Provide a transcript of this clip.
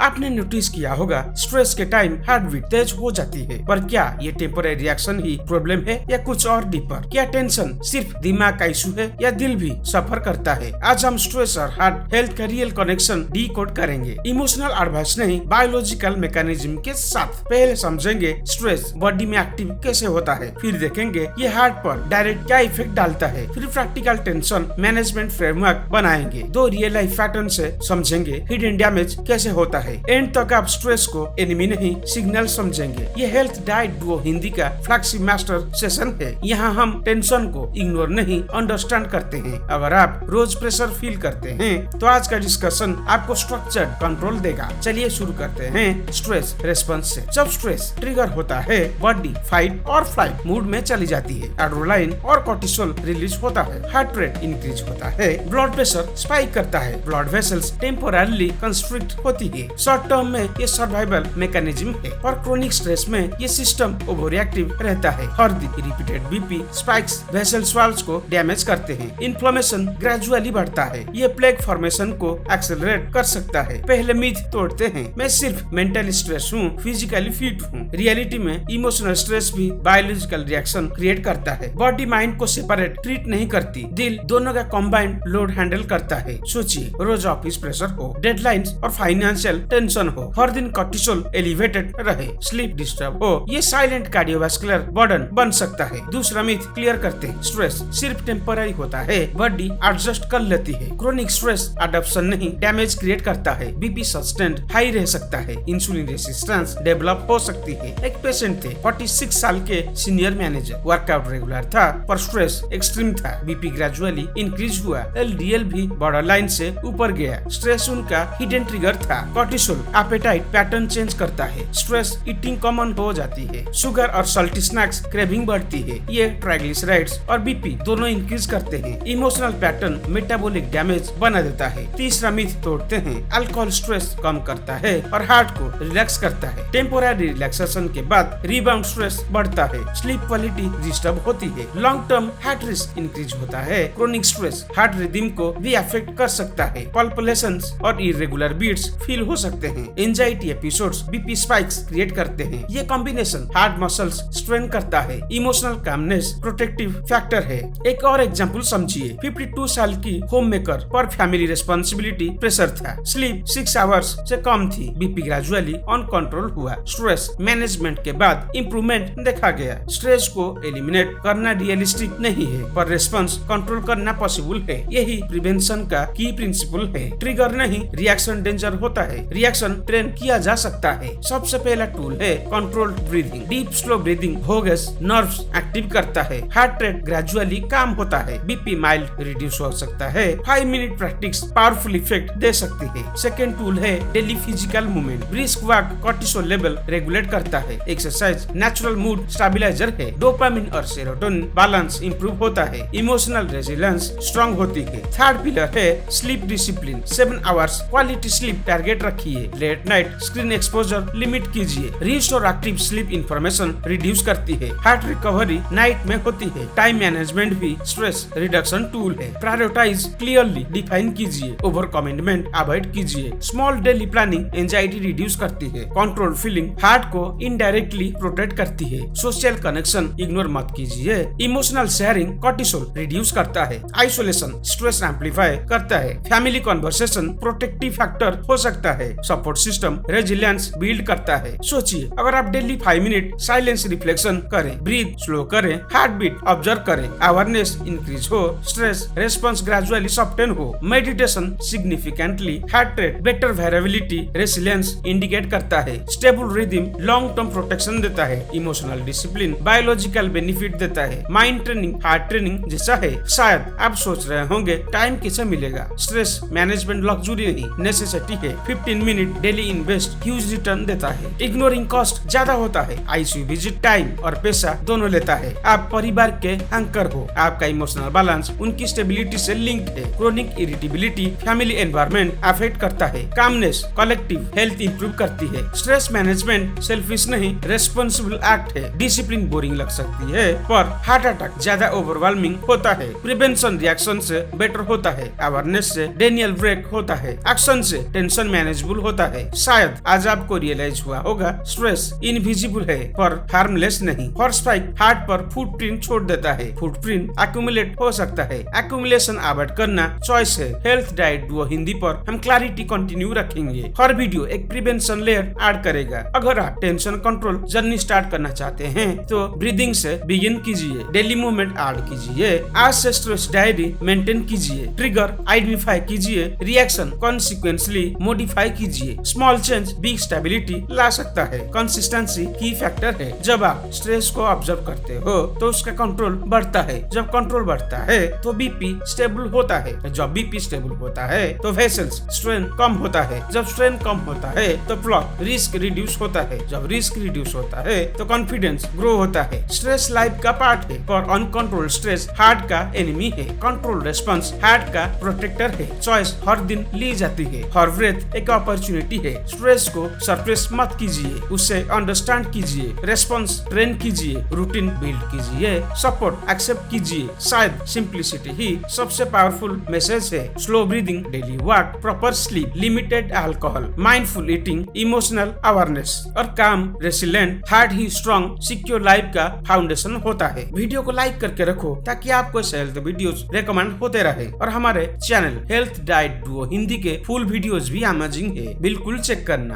आपने नोटिस किया होगा स्ट्रेस के टाइम हार्ट बीट तेज हो जाती है, पर क्या ये टेम्पररी रिएक्शन ही प्रॉब्लम है या कुछ और डीपर? क्या टेंशन सिर्फ दिमाग का इशू है या दिल भी सफर करता है? आज हम स्ट्रेस और हार्ट हेल्थ का रियल कनेक्शन डीकोड करेंगे, इमोशनल एडवाइस नहीं, बायोलॉजिकल मैकेनिज्म के साथ। पहले समझेंगे स्ट्रेस बॉडी में एक्टिव कैसे होता है, फिर देखेंगे ये हार्ट पर डायरेक्ट क्या इफेक्ट डालता है, फिर प्रैक्टिकल टेंशन मैनेजमेंट फ्रेमवर्क बनाएंगे, 2 रियल लाइफ पैटर्न से समझेंगे हिडन डैमेज कैसे होता है। एंड तक आप स्ट्रेस को एनिमी नहीं सिग्नल समझेंगे। ये हेल्थ डाइट डुओ हिंदी का फ्लैगशिप मास्टर सेशन है। यहाँ हम टेंशन को इग्नोर नहीं अंडरस्टैंड करते हैं। अगर आप रोज प्रेशर फील करते हैं तो आज का डिस्कशन आपको स्ट्रक्चर्ड कंट्रोल देगा। चलिए शुरू करते हैं स्ट्रेस रेस्पॉन्स से। जब स्ट्रेस ट्रिगर होता है बॉडी फाइट और फ्लाइट मूड में चली जाती है, एड्रेनालाइन और कोर्टिसोल रिलीज होता है, हार्ट रेट इंक्रीज होता है, ब्लड प्रेशर स्पाइक करता है, ब्लड वेसल्स टेम्पोरली कंस्ट्रिक्ट होती है। शॉर्ट टर्म में ये सर्वाइवल मैकेनिज्म है और क्रोनिक स्ट्रेस में ये सिस्टम ओवर रिएक्टिव रहता है। हर दिन repeated BP spikes vessel walls को डैमेज करते हैं, इन्फ्लेमेशन ग्रेजुअली बढ़ता है, ये प्लेग फॉर्मेशन को एक्सेलरेट कर सकता है। पहले मिथ तोड़ते हैं, मैं सिर्फ मेंटली स्ट्रेस हूँ, फिजिकली फिट हूँ। रियलिटी में इमोशनल स्ट्रेस भी बायोलॉजिकल रिएक्शन क्रिएट करता है। बॉडी माइंड को सेपरेट ट्रीट नहीं करती, दिल दोनों का कॉम्बाइंड लोड हैंडल करता है। सोचिए रोज ऑफिस प्रेशर हो, डेडलाइंस और फाइनेंशियल टेंशन हो, हर दिन कोर्टिसोल एलिवेटेड रहे, स्लीप डिस्टर्ब हो, ये साइलेंट कार्डियोवास्कुलर बर्डन बन सकता है। दूसरा मिथ क्लियर करते हैं, स्ट्रेस सिर्फ टेम्पररी होता है, बॉडी एडजस्ट कर लेती है। क्रोनिक स्ट्रेस एडाप्शन नहीं डैमेज क्रिएट करता है, बीपी सस्टेंड हाई रह सकता है, इंसुलिन रेजिस्टेंस डेवलप हो सकती है। एक पेशेंट थे 46 साल के सीनियर मैनेजर, वर्कआउट रेगुलर था पर स्ट्रेस एक्सट्रीम था, बीपी ग्रेजुअली इंक्रीज हुआ, एलडीएल भी बॉर्डर लाइन से ऊपर गया। स्ट्रेस उनका हिडन ट्रिगर था। कोर्टिसोल एपेटाइट पैटर्न चेंज करता है, स्ट्रेस ईटिंग कॉमन हो जाती है, शुगर और सल्टी स्नैक्स क्रेविंग बढ़ती है, ये ट्राइग्लिसराइड्स और बीपी दोनों इंक्रीज करते हैं। इमोशनल पैटर्न मेटाबॉलिक डैमेज बना देता है। तीसरा मिथ तोड़ते हैं, अल्कोहल स्ट्रेस कम करता है और हार्ट को रिलैक्स करता है, टेम्पोररी रिलैक्सेशन के बाद रिबाउंड स्ट्रेस बढ़ता है, स्लीप क्वालिटी डिस्टर्ब होती है, long term heart risk increase होता है। क्रोनिक स्ट्रेस हार्ट रिदम को भी अफेक्ट कर सकता है, पल्पिलेशंस और इरेगुलर बीट्स फील हो सकते हैं, anxiety episodes BP spikes create करते हैं। ये कॉम्बिनेशन हार्ट मसल्स स्ट्रेन करता है। इमोशनल कामनेस प्रोटेक्टिव फैक्टर है। एक और एग्जांपल समझिए, 52 साल की होम मेकर पर फैमिली रिस्पांसिबिलिटी प्रेशर था, स्लीप 6 आवर्स से कम थी, बीपी ग्रेजुअली ऑन कंट्रोल हुआ। स्ट्रेस मैनेजमेंट के बाद इंप्रूवमेंट देखा गया। स्ट्रेस को एलिमिनेट करना रियलिस्टिक नहीं है, पर रिस्पांस कंट्रोल करना पॉसिबल है। यही प्रिवेंशन का की प्रिंसिपल है। ट्रिगर नहीं रिएक्शन डेंजर होता है, रिएक्शन ट्रेन किया जा सकता है। सबसे पहला टूल है controlled breathing. Deep slow breathing bogus nerves active करता है, हार्ट रेट ग्रेजुअली कम होता है, बीपी माइल्ड रिड्यूस हो सकता है। 5 मिनट प्रैक्टिस पावरफुल इफेक्ट दे सकती है। सेकेंड टूल है daily physical movement. Brisk walk cortisol level regulate करता है। एक्सरसाइज नेचुरल मूड स्टेबलाइजर है, डोपामिन और सेरोटोनिन बैलेंस इंप्रूव होता है, इमोशनल रेजिलियंस स्ट्रॉन्ग होती है। थर्ड पिलर है sleep discipline. 7 hours quality sleep target रखिए, late night screen exposure limit कीजिए। Restore active sleep information reduce करती है, हार्ट रिकवरी नाइट में होती है। टाइम मैनेजमेंट भी स्ट्रेस रिडक्शन टूल है। प्रायोरिटाइज क्लियरली डिफाइन कीजिए, ओवर कमिटमेंट अवॉइड कीजिए। Small daily planning anxiety reduce करती है, कंट्रोल फीलिंग हार्ट को इनडायरेक्टली प्रोटेक्ट करती है। सोशल कनेक्शन इग्नोर मत कीजिए। इमोशनल शेयरिंग कोर्टिसोल रिड्यूस करता है, आइसोलेशन स्ट्रेस एम्पलीफाई करता है। फैमिली कन्वर्सेशन प्रोटेक्टिव फैक्टर हो सकता है, सपोर्ट सिस्टम रेजिलियंस बिल्ड करता है। सोचिए अगर आप डेली 5 मिनट साइलेंस रिफ्लेक्शन करें, ब्रीथ स्लो करें, हार्ट बीट ऑब्जर्व करें, अवेयरनेस इंक्रीज हो, स्ट्रेस रेस्पॉन्स ग्रेजुअली सॉफ्टन हो, meditation significantly heart rate better variability resilience indicate करता है, stable rhythm long term protection देता है, इमोशनल डिसिप्लिन बायोलॉजिकल बेनिफिट देता है। माइंड ट्रेनिंग हार्ट ट्रेनिंग जैसा है। शायद आप सोच रहे होंगे टाइम कैसे मिलेगा? स्ट्रेस मैनेजमेंट लग्जरी नहीं नेसेसिटी है। 15 minute daily invest huge return देता है। इग्नोरिंग कॉस्ट ज्यादा होता है, आईसीयू विजिट टाइम और पैसा दोनों लेता है। आप परिवार के एंकर हो, आपका इमोशनल बैलेंस उनकी स्टेबिलिटी से लिंक्ड है। Chronic irritability family environment affect करता है, कामनेस कलेक्टिव हेल्थ इंप्रूव करती है। स्ट्रेस मैनेजमेंट सेल्फिश नहीं रेस्पॉन्सिबल एक्ट है। डिसिप्लिन बोरिंग लग सकती है पर हार्ट अटैक ज्यादा ओवरवेलमिंग होता है। प्रिवेंशन रिएक्शन से बेटर होता है, अवेयरनेस से डेनियल ब्रेक होता है, एक्शन से टेंशन मैनेजेबल स्टेबल होता है। शायद आज आपको रियलाइज हुआ होगा, स्ट्रेस इनविजिबल है पर हार्मलेस नहीं। हॉर्स स्पाइक हार्ट पर फुटप्रिंट छोड़ देता है। फुटप्रिंट एक्यूमुलेट हो सकता है। एक्यूमुलेशन अवॉइड करना चॉइस है। हेल्थ डाइट डुओ हिंदी पर हम क्लैरिटी कंटिन्यू रखेंगे। हर वीडियो एक प्रिवेंशन लेयर ऐड करेगा। अगर आप टेंशन कंट्रोल जर्नी स्टार्ट करना चाहते हैं तो ब्रीदिंग से बिगिन कीजिए। डेली मूवमेंट ऐड कीजिए। आज से स्ट्रेस डायरी मेंटेन कीजिए। ट्रिगर आइडेंटिफाई कीजिए। रिएक्शन कॉन्सिक्वेंसली मॉडिफाई कीजिए। स्मॉल चेंज बिग स्टेबिलिटी ला सकता है। कंसिस्टेंसी की फैक्टर है। जब आप स्ट्रेस को ऑब्जर्व करते हो तो उसका कंट्रोल बढ़ता है। जब कंट्रोल बढ़ता है तो बीपी स्टेबल होता है। जब बीपी स्टेबल होता है तो वेसल्स स्ट्रेन कम होता है। जब स्ट्रेन कम होता है तो प्लॉट रिस्क रिड्यूस होता है। जब रिस्क रिड्यूस होता है तो कॉन्फिडेंस ग्रो होता है। स्ट्रेस लाइफ का पार्ट है पर अनकंट्रोल्ड स्ट्रेस हार्ट का एनिमी है। कंट्रोल रेस्पॉन्स हार्ट का प्रोटेक्टर है। चॉइस हर दिन ली जाती है। हर ब्रेथ एक अपॉर्चुनिटी है। स्ट्रेस को सरप्रेस मत कीजिए, उसे अंडरस्टैंड कीजिए। रेस्पॉन्स ट्रेन कीजिए। रूटीन बिल्ड कीजिए। सपोर्ट एक्सेप्ट कीजिए। शायद सिंप्लिसिटी ही सबसे पावरफुल मैसेज है। Slow breathing, daily walk, proper sleep, limited alcohol, mindful eating, emotional awareness और काम रेसिलेंट हार्ट ही स्ट्रॉन्ग सिक्योर लाइफ का फाउंडेशन होता है। वीडियो को लाइक करके रखो ताकि आपको हेल्थ वीडियोस रेकमेंड होते रहे और हमारे channel health diet Duo Hindi के फुल वीडियोस भी अमेजिंग है, बिल्कुल चेक करना।